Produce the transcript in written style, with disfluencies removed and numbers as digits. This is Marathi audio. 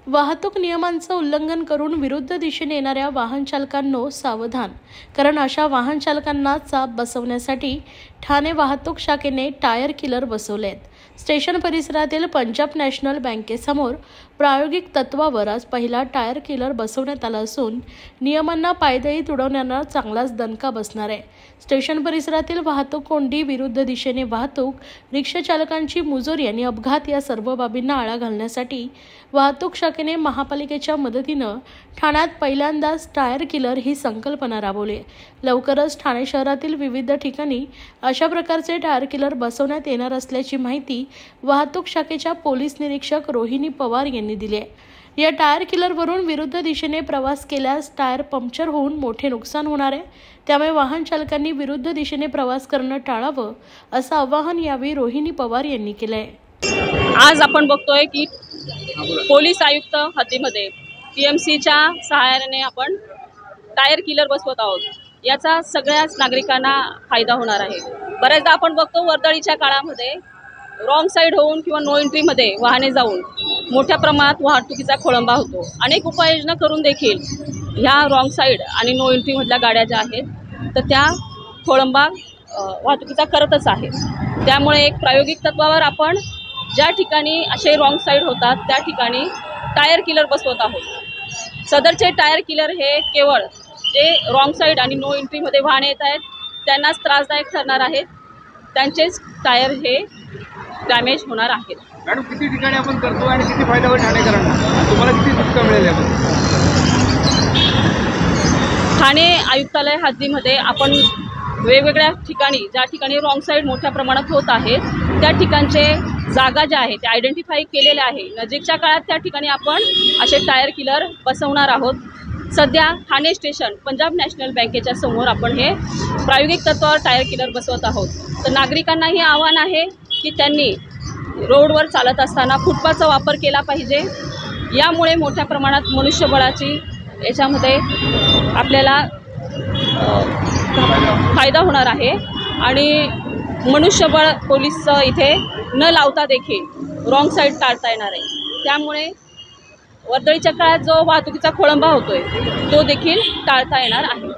वाहतूक नियमांचं उल्लंघन करून विरुद्ध दिशेने येणाऱ्या वाहन चालकांनो सावधान, कारण अशा वाहन चालकांना चाप बसवण्यासाठी ठाणे वाहतूक शाखेने टायर किलर बसवलेत। स्टेशन परिसरातील पंजाब नॅशनल बँकेसमोर प्रायोगिक तत्वावर आज पहिला टायर किलर बसवण्यात आला असून नियमांना पायदळी तुडवण्याला चांगलाच दणका बसणार आहे। स्टेशन परिसरातील वाहतूक कोंडी, विरुद्ध दिशेने वाहतूक, रिक्षा चालकांची मुजोरी आणि अपघात या सर्व बाबींना आळा घालण्यासाठी वाहतूक शाखेने महापालिकेच्या मदतीनं ठाण्यात पहिल्यांदाच टायर किलर ही संकल्पना राबवली। लवकरच ठाणे शहरातील विविध ठिकाणी अशा प्रकारचे टायर किलर बसवण्यात येणार असल्याची माहिती वाहतूक शाखेच्या पोलीस निरीक्षक रोहिणी पवार यांनी दिली आहे। या टायर किलरवरून विरुद्ध दिशेने प्रवास केल्यास टायर पंक्चर होऊन मोठे नुकसान होणार आहे, त्यामुळे वाहन चालकांनी विरुद्ध दिशेने प्रवास करणं टाळावं असं आवाहन यावेळी रोहिणी पवार यांनी केलं आहे। आज आपण बघतोय की पोलीस आयुक्त हद्दीमध्ये PMCच्या सहाय्याने आपण टायर किलर बसवत आहोत। याचा सगळ्याच नागरिकांना फायदा होणार आहे। बऱ्याचदा आपण बघतो वर्दळीच्या काळामध्ये रॉंग साईड होऊन किंवा नो एंट्रीमध्ये वाहने जाऊन मोठ्या प्रमाणात वाहतुकीचा खोळंबा होतो। अनेक उपाययोजना करून देखील ह्या रॉंग साईड आणि नो एंट्रीमधल्या गाड्या ज्या आहेत तर त्या खोळंबा वाहतुकीचा करतच आहेत। त्यामुळे एक प्रायोगिक तत्वावर आपण ज्या ठिकाणी असे रॉंग साईड होतात त्या ठिकाणी टायर किलर बसवत आहोत। सदरचे टायर किलर हे केवळ जे रॉंग साईड आणि नो एंट्रीमध्ये वाहने येत आहेत त्यांनाच त्रासदायक ठरणार आहेत, त्यांचेच टायर हे डॅमेज होणार आहेत। मॅडम, किती ठिकाणी आपण करतो आणि किती फायदा होईल ठाणेकरांना? तुम्हाला किती सुविधा मिळेल यातून? ठाणे आयुक्तालय हद्दीमध्ये आपण वेगवेगळ्या ठिकाणी ज्या ठिकाणी रॉंग साईड मोठ्या प्रमाणात होत आहेत त्या ठिकाणचे जागा ज्या आहेत त्या आयडेंटिफाय केलेल्या आहे। नजीकच्या काळात त्या ठिकाणी आपण असे टायर किलर बसवणार आहोत। सध्या ठाणे स्टेशन पंजाब नॅशनल बँकेच्या समोर आपण हे प्रायोगिक तत्वावर टायर किलर बसवत आहोत। तर नागरिकांनाही आव्हान आहे की त्यांनी रोडवर चालत असताना फुटपाथचा वापर केला पाहिजे। यामुळे मोठ्या प्रमाणात मनुष्यबळाची याच्यामध्ये आपल्याला फायदा होणार आहे आणि मनुष्यबळ पोलीस इथे न लावता देखील रॉंग साईड टाळता येणार आहे। त्यामुळे वर्दळीच्या काळात जो वाहतुकीचा खोळंबा होतोय तो देखील टाळता येणार आहे।